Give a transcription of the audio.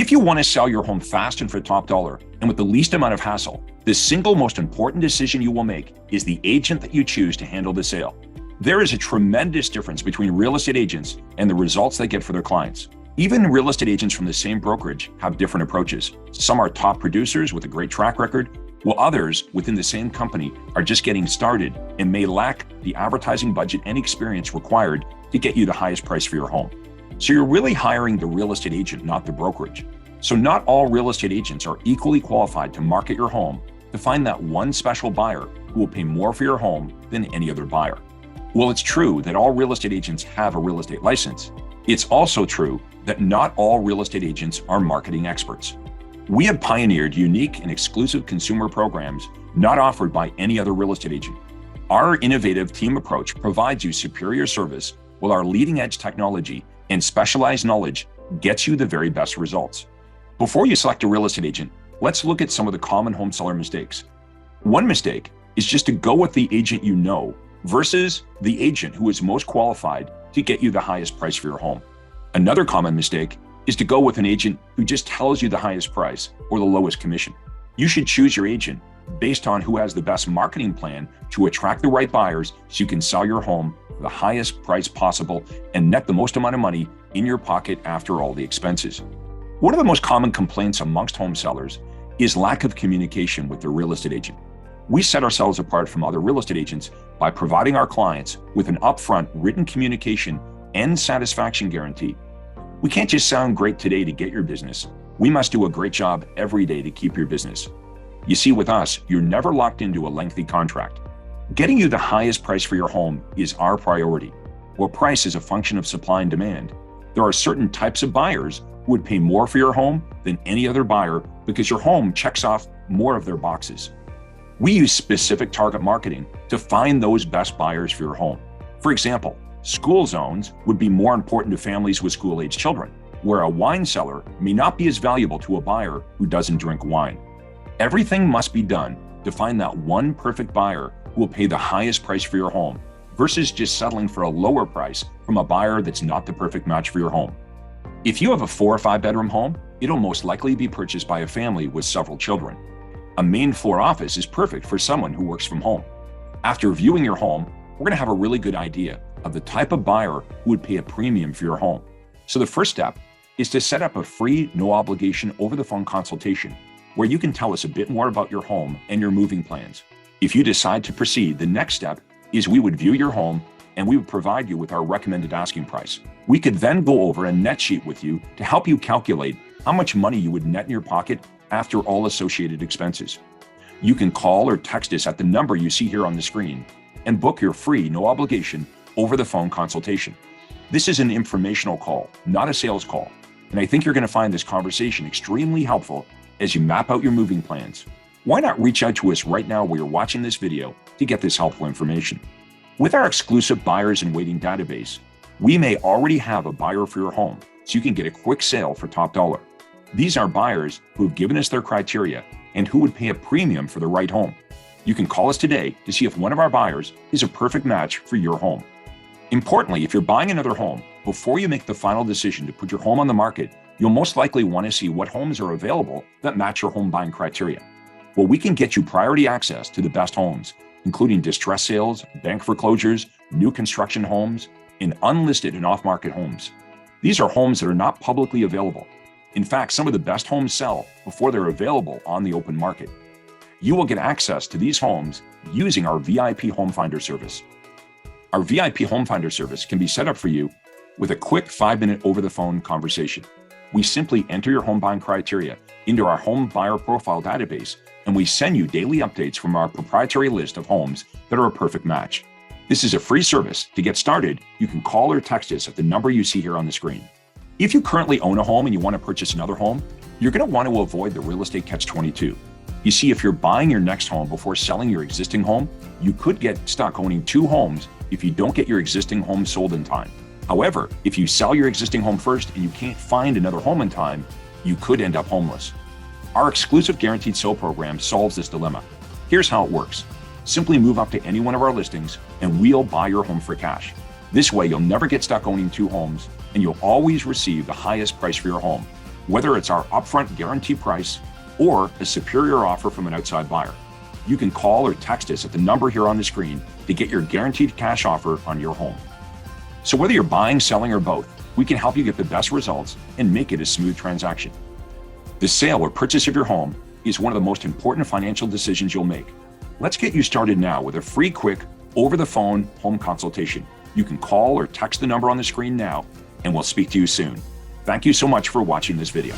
If you want to sell your home fast and for top dollar and with the least amount of hassle, the single most important decision you will make is the agent that you choose to handle the sale. There is a tremendous difference between real estate agents and the results they get for their clients. Even real estate agents from the same brokerage have different approaches. Some are top producers with a great track record, while others within the same company are just getting started and may lack the advertising budget and experience required to get you the highest price for your home. So you're really hiring the real estate agent, not the brokerage. So not all real estate agents are equally qualified to market your home to find that one special buyer who will pay more for your home than any other buyer. While it's true that all real estate agents have a real estate license, it's also true that not all real estate agents are marketing experts. We have pioneered unique and exclusive consumer programs not offered by any other real estate agent. Our innovative team approach provides you superior service, while our leading edge technology and specialized knowledge gets you the very best results. Before you select a real estate agent, let's look at some of the common home seller mistakes. One mistake is just to go with the agent you know versus the agent who is most qualified to get you the highest price for your home. Another common mistake is to go with an agent who just tells you the highest price or the lowest commission. You should choose your agent based on who has the best marketing plan to attract the right buyers so you can sell your home for the highest price possible and net the most amount of money in your pocket after all the expenses. One of the most common complaints amongst home sellers is lack of communication with their real estate agent. We set ourselves apart from other real estate agents by providing our clients with an upfront written communication and satisfaction guarantee. We can't just sound great today to get your business. We must do a great job every day to keep your business. You see, with us, you're never locked into a lengthy contract. Getting you the highest price for your home is our priority. While price is a function of supply and demand, there are certain types of buyers who would pay more for your home than any other buyer because your home checks off more of their boxes. We use specific target marketing to find those best buyers for your home. For example, school zones would be more important to families with school-age children, where a wine cellar may not be as valuable to a buyer who doesn't drink wine. Everything must be done to find that one perfect buyer who will pay the highest price for your home versus just settling for a lower price from a buyer that's not the perfect match for your home. If you have a 4 or 5 bedroom home, it'll most likely be purchased by a family with several children. A main floor office is perfect for someone who works from home. After viewing your home, we're going to have a really good idea of the type of buyer who would pay a premium for your home. So the first step is to set up a free, no obligation over the phone consultation where you can tell us a bit more about your home and your moving plans. If you decide to proceed, the next step is we would view your home and we would provide you with our recommended asking price. We could then go over a net sheet with you to help you calculate how much money you would net in your pocket after all associated expenses. You can call or text us at the number you see here on the screen and book your free, no obligation, over the phone consultation. This is an informational call, not a sales call, and I think you're going to find this conversation extremely helpful as you map out your moving plans. Why not reach out to us right now while you're watching this video to get this helpful information? With our exclusive buyers and waiting database, we may already have a buyer for your home, so you can get a quick sale for top dollar. These are buyers who have given us their criteria and who would pay a premium for the right home. You can call us today to see if one of our buyers is a perfect match for your home. Importantly, if you're buying another home, before you make the final decision to put your home on the market, you'll most likely want to see what homes are available that match your home buying criteria. Well, we can get you priority access to the best homes, including distress sales, bank foreclosures, new construction homes, and unlisted and off-market homes. These are homes that are not publicly available. In fact, some of the best homes sell before they're available on the open market. You will get access to these homes using our VIP Home Finder service. Our VIP Home Finder service can be set up for you with a quick 5-minute over-the-phone conversation. We simply enter your home buying criteria into our home buyer profile database, and we send you daily updates from our proprietary list of homes that are a perfect match. This is a free service. To get started, you can call or text us at the number you see here on the screen. If you currently own a home and you want to purchase another home, you're going to want to avoid the real estate catch-22. You see, if you're buying your next home before selling your existing home, you could get stuck owning 2 homes if you don't get your existing home sold in time. However, if you sell your existing home first and you can't find another home in time, you could end up homeless. Our exclusive guaranteed sale program solves this dilemma. Here's how it works. Simply move up to any one of our listings and we'll buy your home for cash. This way, you'll never get stuck owning 2 homes and you'll always receive the highest price for your home. whether it's our upfront guarantee price or a superior offer from an outside buyer. You can call or text us at the number here on the screen to get your guaranteed cash offer on your home. So whether you're buying, selling, or both, we can help you get the best results and make it a smooth transaction. The sale or purchase of your home is one of the most important financial decisions you'll make. Let's get you started now with a free, quick, over-the-phone home consultation. You can call or text the number on the screen now, and we'll speak to you soon. Thank you so much for watching this video.